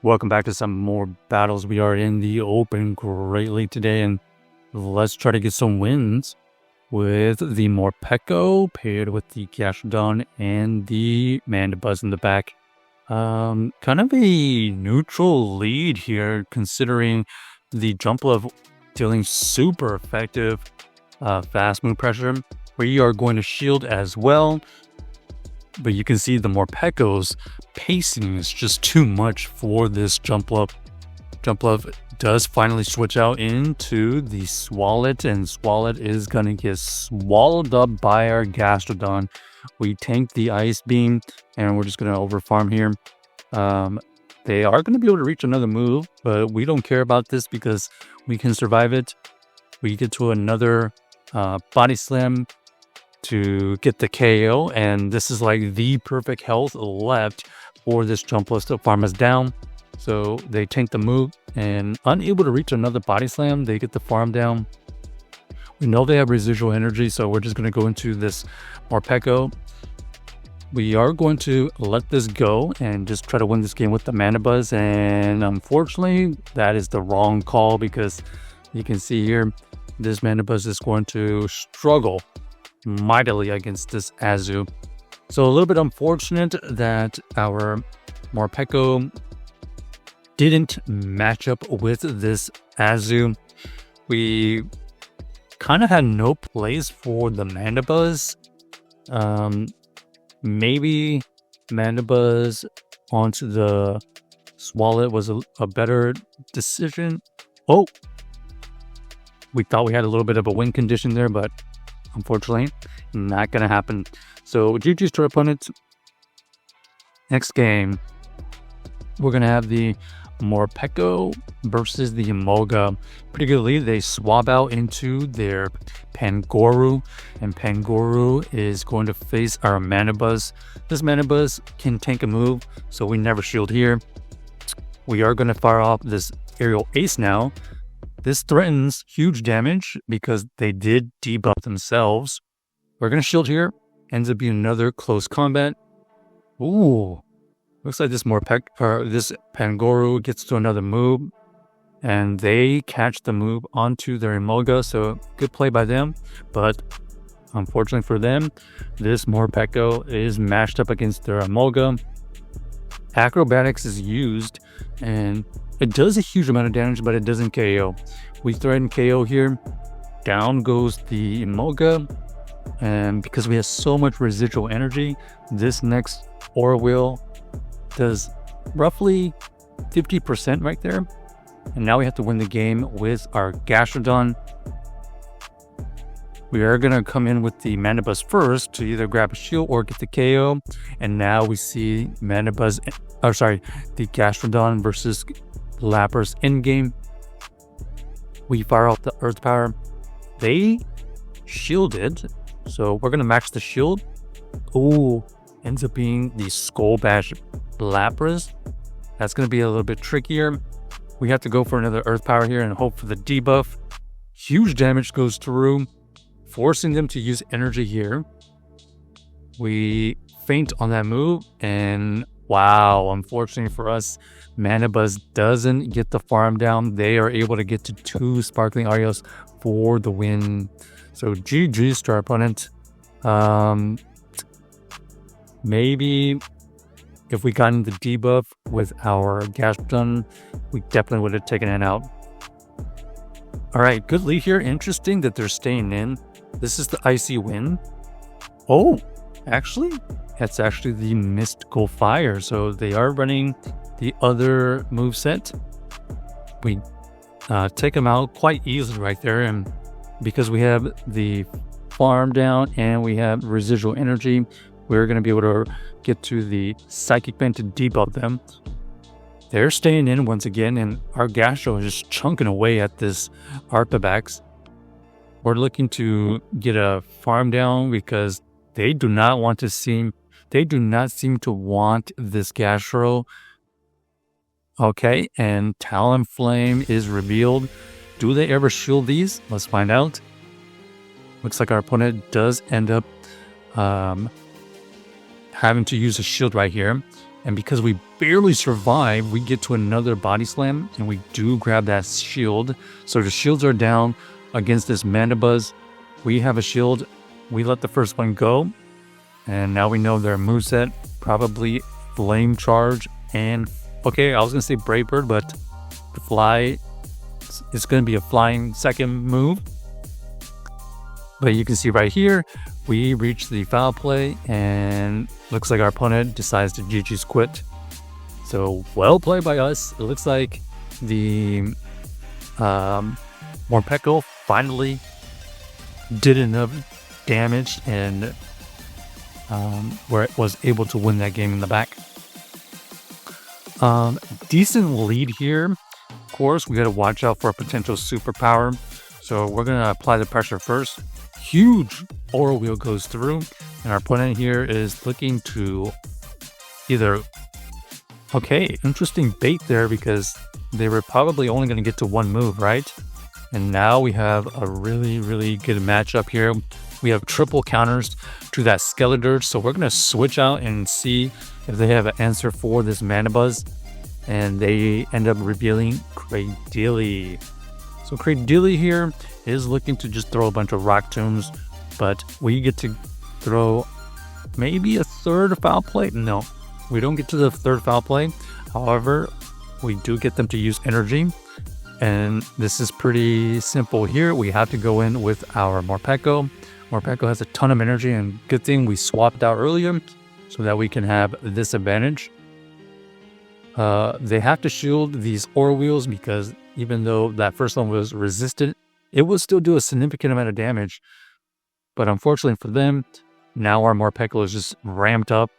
Welcome back to some more battles. We are in the open greatly today, and let's try to get some wins with the Morpeko paired with the Gastrodon and the Mandibuzz in the back. Kind of a neutral lead here, considering the Jumpluff dealing super effective fast move pressure. We are going to shield as well. But you can see the Morpeko's pacing is just too much for this Jumpluff. Jumpluff does finally switch out into the Swalot, and Swalot is going to get swallowed up by our Gastrodon. We tank the Ice Beam, and we're just going to overfarm here. They are going to be able to reach another move, but we don't care about this because we can survive it. We get to another Body Slam to get the KO, and this is like the perfect health left for this Jumpluff to farm us down. So they tank the move, and unable to reach another Body Slam, they get the farm down. We know they have residual energy, so we're just going to go into this Morpeko. We are going to let this go and just try to win this game with the Mandibuzz, and unfortunately that is the wrong call because you can see here this Mandibuzz is going to struggle mightily against this Azu. So a little bit unfortunate that our Morpeko didn't match up with this Azu. We kind of had no place for the Mandibuzz. Maybe Mandibuzz onto the Swalot was a better decision. Oh, we thought we had a little bit of a win condition there, but unfortunately, not going to happen. So, GG's to our opponent. Next game, we're going to have the Morpeko versus the Emolga. Pretty good lead. They swap out into their Pangoro, and Pangoro is going to face our Mandibuzz. This Mandibuzz can tank a move, so we never shield here. We are going to fire off this Aerial Ace now. This threatens huge damage because they did debuff themselves. We're going to shield here. Ends up being another close combat. Ooh. Looks like this Pangoro gets to another move. And they catch the move onto their Emolga. So good play by them. But unfortunately for them, this Morpeko is mashed up against their Emolga. Acrobatics is used, and it does a huge amount of damage, but it doesn't KO. We threaten KO here. Down goes the Emolga. And because we have so much residual energy, this next Aura Wheel does roughly 50% right there. And now we have to win the game with our Gastrodon. We are going to come in with the Mandibuzz first to either grab a shield or get the KO. And now we see the Gastrodon versus Lapras in game. We fire off the Earth Power. They shielded, so we're going to match the shield. Ooh, ends up being the Skull Bash Lapras. That's going to be a little bit trickier. We have to go for another Earth Power here and hope for the debuff. Huge damage goes through, forcing them to use energy here. We feint on that move, and wow, unfortunately for us, Mandibuzz doesn't get the farm down. They are able to get to 2 Sparkling Arios for the win. So GG's to our opponent. Maybe if we got in the debuff with our Gastrodon, we definitely would have taken it out. Alright, good lead here. Interesting that they're staying in. This is the Icy win. Oh, actually, that's actually the Mystical Fire. So they are running the other moveset. We take them out quite easily right there. And because we have the farm down and we have residual energy, we're going to be able to get to the Psychic Band to debuff them. They're staying in once again, and our Gastro is just chunking away at this Arpabax. We're looking to get a farm down because they do not seem to want this Gastro. Okay, and Talonflame is revealed. Do they ever shield these? Let's find out. Looks like our opponent does end up having to use a shield right here. And because we barely survive, we get to another body slam and we do grab that shield. So the shields are down against this Mandibuzz. We have a shield. We let the first one go. And now we know their moveset, probably Flame Charge and, okay, I was going to say Brave Bird, but the fly, it's going to be a flying second move. But you can see right here, we reach the foul play and looks like our opponent decides to GG's quit. So well played by us. It looks like the Morpeko finally did enough damage and where it was able to win that game in the back. Decent lead here. Of course, we got to watch out for a potential superpower. So we're going to apply the pressure first. Huge Aura Wheel goes through, and our opponent here is looking to either... Okay, interesting bait there because they were probably only going to get to one move, right? And now we have a really, really good matchup here. We have triple counters to that Skeletor, so we're going to switch out and see if they have an answer for this Mandibuzz. And they end up revealing Cradily. So Cradily here is looking to just throw a bunch of rock tombs, but we get to throw maybe a third foul play. No, we don't get to the third foul play. However, we do get them to use energy. And this is pretty simple here. We have to go in with our Morpeko. Morpeko has a ton of energy, and good thing we swapped out earlier so that we can have this advantage. They have to shield these Aura Wheels because even though that first one was resistant, it will still do a significant amount of damage. But unfortunately for them, now our Morpeko is just ramped up.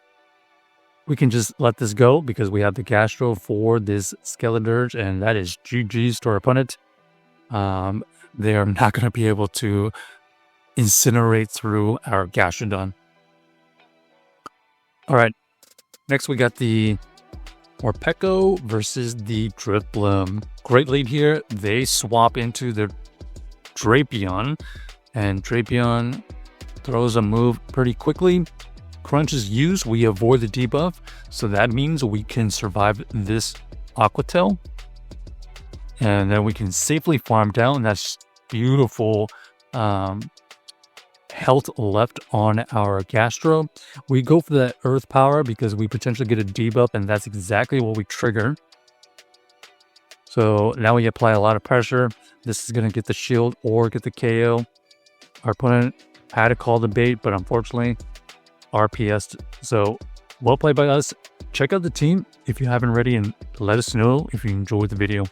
We can just let this go because we have the Gastro for this Skeletor, and that is GG's to our opponent. They are not going to be able to incinerate through our Gastrodon. All right, next we got the Morpeko versus the Drifblim. Great lead here. They swap into the Drapion, and Drapion throws a move pretty quickly. Crunch is used, we avoid the debuff, so that means we can survive this Aqua Tail. And then we can safely farm down. That's beautiful health left on our Gastro. We go for the Earth Power because we potentially get a debuff, and that's exactly what we trigger. So now we apply a lot of pressure. This is going to get the shield or get the KO. Our opponent had to call the bait, but unfortunately, RPS. So well played by us. Check out the team if you haven't already, and let us know if you enjoyed the video.